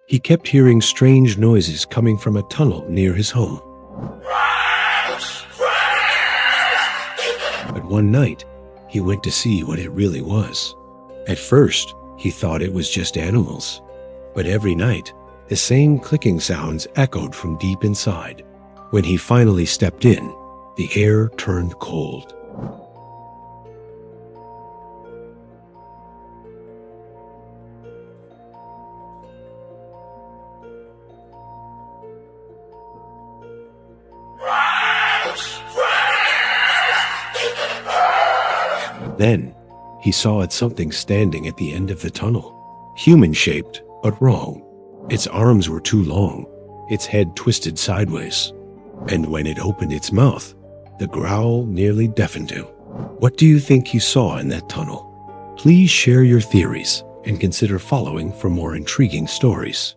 He kept hearing strange noises coming from a tunnel near his home. But one night, he went to see what it really was. At first, he thought it was just animals. But every night, the same clicking sounds echoed from deep inside. When he finally stepped in, the air turned cold. Then, he saw something standing at the end of the tunnel, human-shaped but wrong. Its arms were too long, its head twisted sideways, and when it opened its mouth, the growl nearly deafened him. What do you think he saw in that tunnel? Please share your theories and consider following for more intriguing stories.